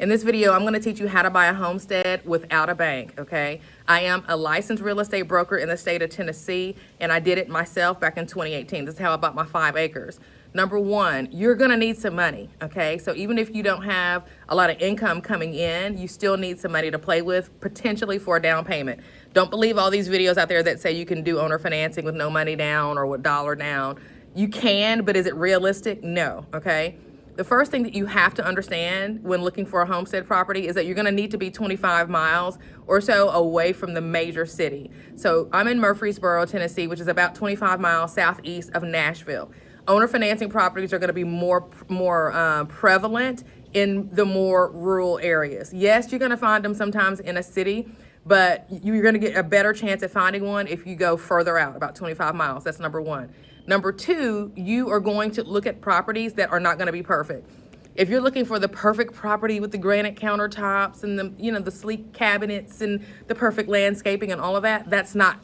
In this video, I'm going to teach you how to buy a homestead without a bank, okay? I am a licensed real estate broker in the state of Tennessee, and I did it myself back in 2018. This is how I bought my 5 acres. Number one, you're going to need some money, okay? So even if you don't have a lot of income coming in, you still need some money to play with, potentially for a down payment. Don't believe all these videos out there that say you can do owner financing with no money down or with dollar down. You can, but is it realistic? No, okay? The first thing that you have to understand when looking for a homestead property is that you're going to need to be 25 miles or so away from the major city. So I'm in Murfreesboro, Tennessee, which is about 25 miles southeast of Nashville. Owner financing properties are going to be more prevalent in the more rural areas. Yes, you're going to find them sometimes in a city, but you're going to get a better chance at finding one if you go further out, about 25 miles. That's number one. Number two, you are going to look at properties that are not going to be perfect. If you're looking for the perfect property with the granite countertops and the sleek cabinets and the perfect landscaping and all of that,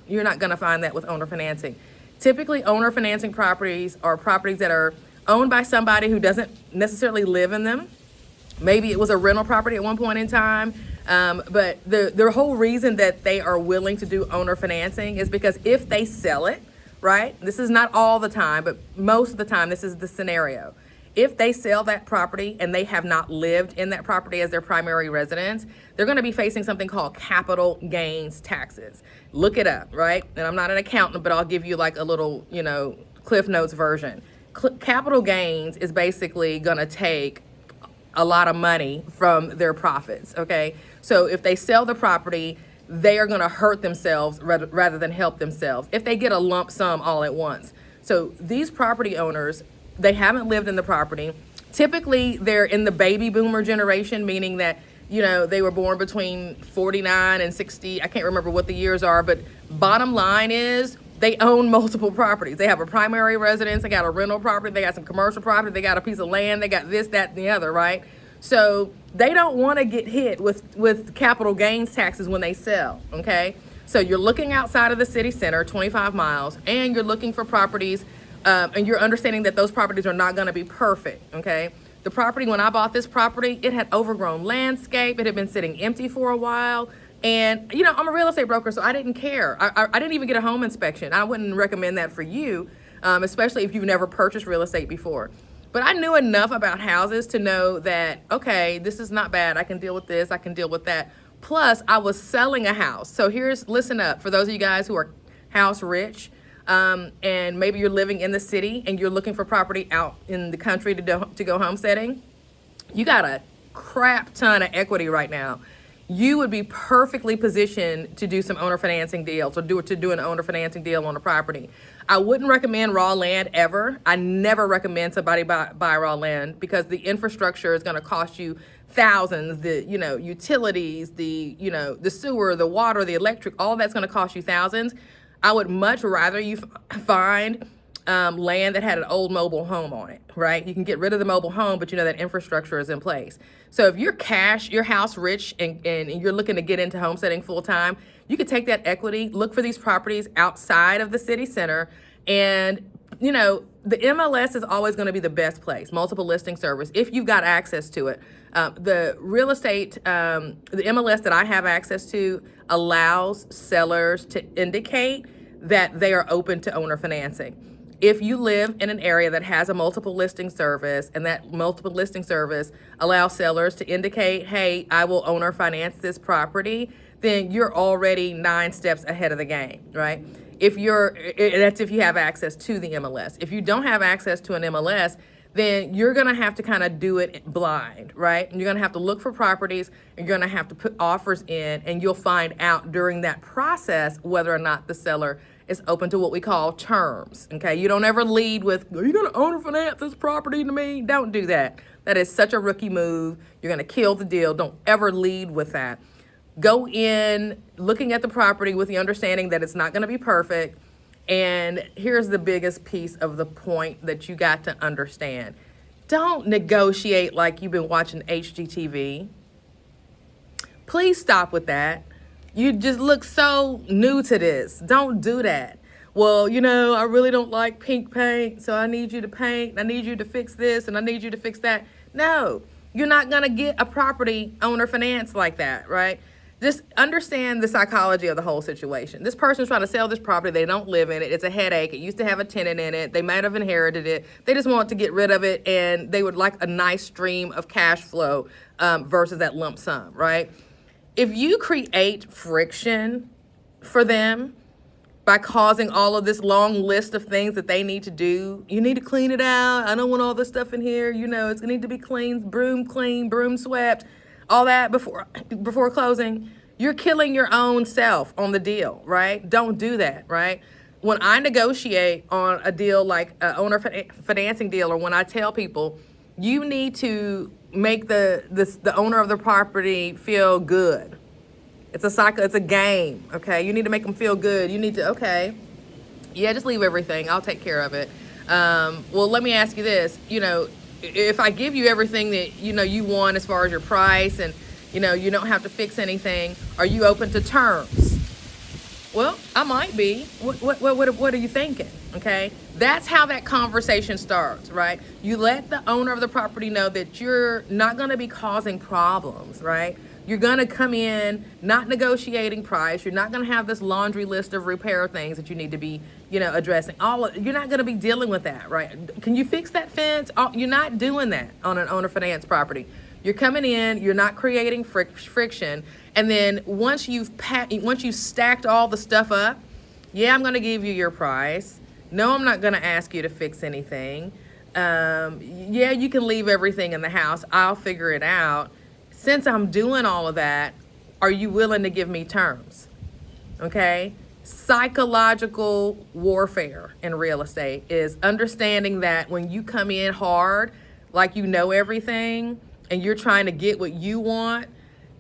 you're not going to find that with owner financing. Typically, owner financing properties are properties that are owned by somebody who doesn't necessarily live in them. Maybe it was a rental property at one point in time, but the whole reason that they are willing to do owner financing is because if they sell it, right? This is not all the time, but most of the time, this is the scenario. If they sell that property and they have not lived in that property as their primary residence, they're going to be facing something called capital gains taxes. Look it up, right? And I'm not an accountant, but I'll give you like a little, Cliff Notes version. Capital gains is basically going to take a lot of money from their profits, okay? So if they sell the property, they are going to hurt themselves rather than help themselves if they get a lump sum all at once. So these property owners, they haven't lived in the property. Typically, they're in the baby boomer generation, meaning that, they were born between 49 and 60. I can't remember what the years are, but bottom line is they own multiple properties. They have a primary residence, they got a rental property, they got some commercial property, they got a piece of land, they got this, that, and the other, right? So they don't want to get hit with capital gains taxes when they sell, okay? So you're looking outside of the city center, 25 miles, and you're looking for properties, and you're understanding that those properties are not going to be perfect, okay? The property, when I bought this property, it had overgrown landscape. It had been sitting empty for a while. And, I'm a real estate broker, so I didn't care. I didn't even get a home inspection. I wouldn't recommend that for you, especially if you've never purchased real estate before. But I knew enough about houses to know that, okay, this is not bad. I can deal with this. I can deal with that. Plus, I was selling a house. So listen up. For those of you guys who are house rich, and maybe you're living in the city and you're looking for property out in the country to go homesteading, you got a crap ton of equity right now. You would be perfectly positioned to do some owner financing deals or to do an owner financing deal on a property. I wouldn't recommend raw land ever. I never recommend somebody buy raw land because the infrastructure is going to cost you thousands. The utilities, the sewer, the water, the electric, all that's going to cost you thousands. I would much rather you find land that had an old mobile home on it, right? You can get rid of the mobile home, but that infrastructure is in place. So if you're house rich and you're looking to get into homesteading full time, you could take that equity, look for these properties outside of the city center, and the MLS is always going to be the best place, multiple listing service, if you've got access to it. The real estate, the MLS that I have access to allows sellers to indicate that they are open to owner financing. If you live in an area that has a multiple listing service and that multiple listing service allows sellers to indicate, hey, I will owner finance this property, then you're already 9 steps ahead of the game, right? That's if you have access to the MLS. If you don't have access to an MLS, then you're going to have to kind of do it blind, right? And you're going to have to look for properties, and you're going to have to put offers in, and you'll find out during that process whether or not the seller is open to what we call terms, okay? You don't ever lead with, are you going to owner finance this property to me? Don't do that. That is such a rookie move. You're going to kill the deal. Don't ever lead with that. Go in looking at the property with the understanding that it's not going to be perfect. And here's the biggest piece of the point that you got to understand. Don't negotiate like you've been watching HGTV. Please stop with that. You just look so new to this. Don't do that. Well, I really don't like pink paint, so I need you to paint. I need you to fix this, and I need you to fix that. No. you're not going to get a property owner finance like that, right? Just understand the psychology of the whole situation. This person's trying to sell this property. They don't live in it. It's a headache. It used to have a tenant in it. They might have inherited it. They just want to get rid of it, and they would like a nice stream of cash flow versus that lump sum, right? If you create friction for them by causing all of this long list of things that they need to do, you need to clean it out. I don't want all this stuff in here. You know, it's going to need to be clean, broom swept, all that before closing. You're killing your own self on the deal, right? Don't do that, right? When I negotiate on a deal like an owner financing deal, or when I tell people, you need to make the owner of the property feel good. It's a cycle, it's a game, okay? You need to make them feel good. You need to, okay, yeah, just leave everything. I'll take care of it. Well, let me ask you this. You know, if I give you everything that, you know, you want as far as your price and, you know, you don't have to fix anything, are you open to terms? Well, I might be. What are you thinking? Okay, that's how that conversation starts, right? You let the owner of the property know that you're not going to be causing problems, right? You're going to come in not negotiating price. You're not going to have this laundry list of repair things that you need to be, you know, addressing. You're not going to be dealing with that, right? Can you fix that fence? You're not doing that on an owner finance property. You're coming in, you're not creating friction, and then once you've stacked all the stuff up, yeah, I'm going to give you your price. No, I'm not going to ask you to fix anything. Yeah, you can leave everything in the house. I'll figure it out. Since I'm doing all of that, are you willing to give me terms? Okay? Psychological warfare in real estate is understanding that when you come in hard, like you know everything, and you're trying to get what you want,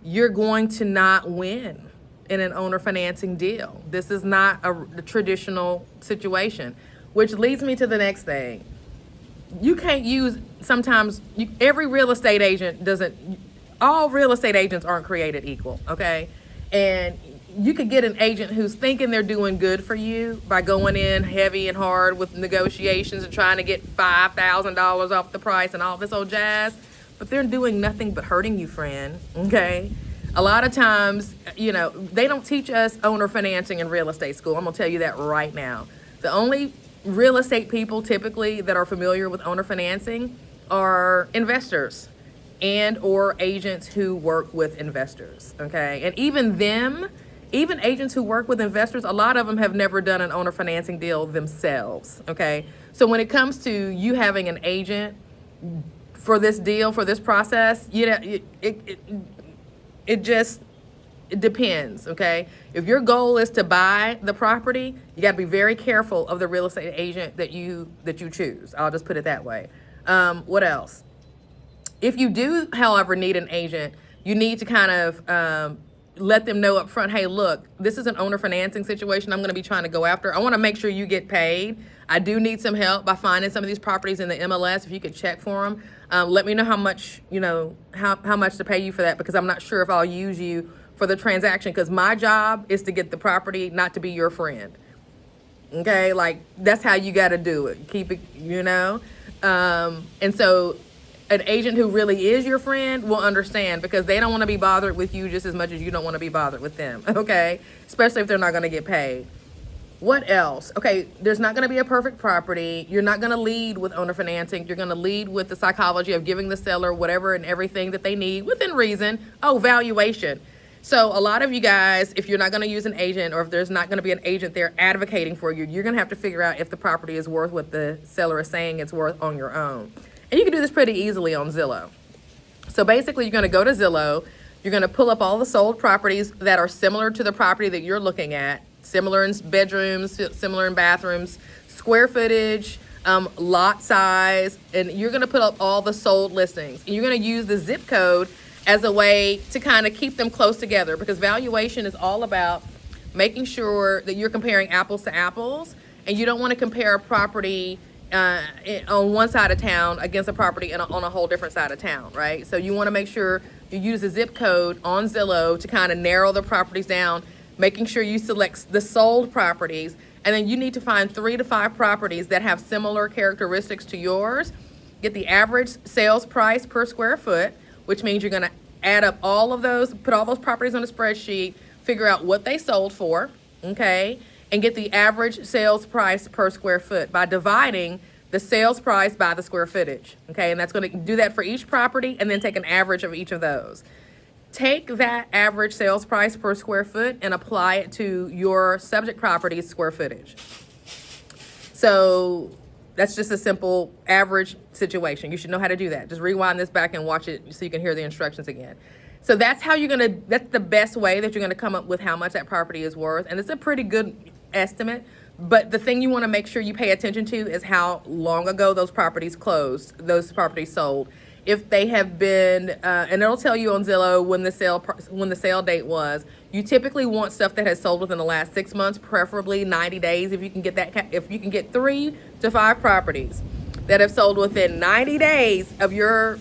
you're going to not win in an owner financing deal. This is not a traditional situation, which leads me to the next thing. You can't use, every real estate agent doesn't, all real estate agents aren't created equal, okay? And you could get an agent who's thinking they're doing good for you by going in heavy and hard with negotiations and trying to get $5,000 off the price and all this old jazz, but they're doing nothing but hurting you, friend, okay? A lot of times, you know, they don't teach us owner financing in real estate school. I'm gonna tell you that right now. The only real estate people typically that are familiar with owner financing are investors and or agents who work with investors, okay? And even agents who work with investors, a lot of them have never done an owner financing deal themselves, okay? So when it comes to you having an agent for this deal, for this process, you know, it depends, okay? If your goal is to buy the property, you got to be very careful of the real estate agent that you choose. I'll just put it that way. What else? If you do, however, need an agent, you need to kind of let them know up front, hey, look, this is an owner financing situation I'm going to be trying to go after. I want to make sure you get paid. I do need some help by finding some of these properties in the MLS. If you could check for them, let me know how much, you know, how much to pay you for that, because I'm not sure if I'll use you for the transaction, because my job is to get the property, not to be your friend. Okay, like that's how you got to do it. Keep it, you know. And so an agent who really is your friend will understand, because they don't want to be bothered with you just as much as you don't want to be bothered with them, okay? Especially if they're not going to get paid. What else? Okay, there's not going to be a perfect property. You're not going to lead with owner financing. You're going to lead with the psychology of giving the seller whatever and everything that they need within reason. Oh, valuation. So a lot of you guys, if you're not going to use an agent, or if there's not going to be an agent there advocating for you, you're going to have to figure out if the property is worth what the seller is saying it's worth on your own. And you can do this pretty easily on Zillow. So basically, you're going to go to Zillow. You're going to pull up all the sold properties that are similar to the property that you're looking at, similar in bedrooms, similar in bathrooms, square footage, lot size, and you're going to put up all the sold listings. And you're going to use the zip code as a way to kind of keep them close together, because valuation is all about making sure that you're comparing apples to apples, and you don't want to compare a property on one side of town against a property on a whole different side of town, right? So you want to make sure you use a zip code on Zillow to kind of narrow the properties down, making sure you select the sold properties, and then you need to find 3 to 5 properties that have similar characteristics to yours. Get the average sales price per square foot. which means you're gonna add up all of those, put all those properties on a spreadsheet, figure out what they sold for, okay, and get the average sales price per square foot by dividing the sales price by the square footage, okay, and that's gonna do that for each property, and then take an average of each of those. Take that average sales price per square foot and apply it to your subject property's square footage. So that's just a simple average situation. You should know how to do that. Just rewind this back and watch it so you can hear the instructions again. So that's how that's the best way that you're gonna come up with how much that property is worth. And it's a pretty good estimate, but the thing you wanna make sure you pay attention to is how long ago those properties closed, those properties sold. If they have been, and it'll tell you on Zillow when the sale date was. You typically want stuff that has sold within the last 6 months, preferably 90 days. If you can get 3 to 5 properties that have sold within 90 days of your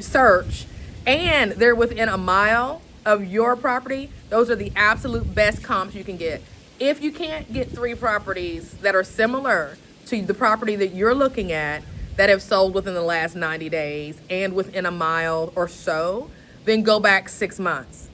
search, and they're within a mile of your property, those are the absolute best comps you can get. If you can't get 3 properties that are similar to the property that you're looking at, that have sold within the last 90 days and within a mile or so, then go back 6 months.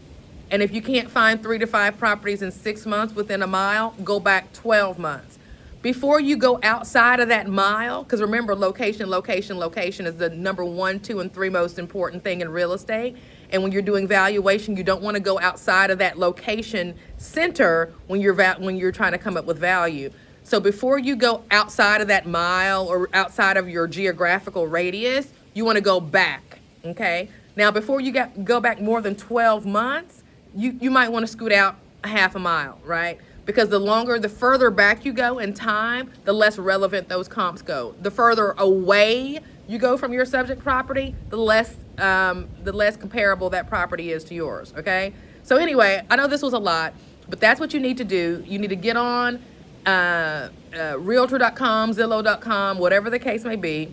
And if you can't find 3 to 5 properties in 6 months within a mile, go back 12 months. Before you go outside of that mile, because remember, location is the number 1, 2, and 3 most important thing in real estate. And when you're doing valuation, you don't want to go outside of that location center when you're trying to come up with value. So before you go outside of that mile or outside of your geographical radius, you want to go back, okay? Now, before you go back more than 12 months, you might want to scoot out a half a mile, right? Because the further back you go in time, the less relevant those comps go. The further away you go from your subject property, the less comparable that property is to yours, okay? So anyway, I know this was a lot, but that's what you need to do. You need to get on realtor.com, Zillow.com, whatever the case may be.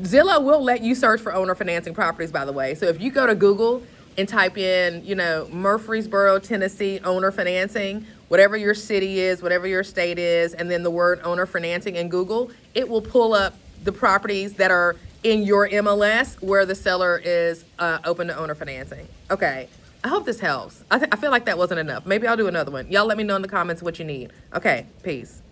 Zillow will let you search for owner financing properties, by the way. So if you go to Google and type in, Murfreesboro, Tennessee, owner financing, whatever your city is, whatever your state is, and then the word owner financing in Google, it will pull up the properties that are in your MLS where the seller is open to owner financing. Okay. I hope this helps. I feel like that wasn't enough. Maybe I'll do another one. Y'all let me know in the comments what you need. Okay, peace.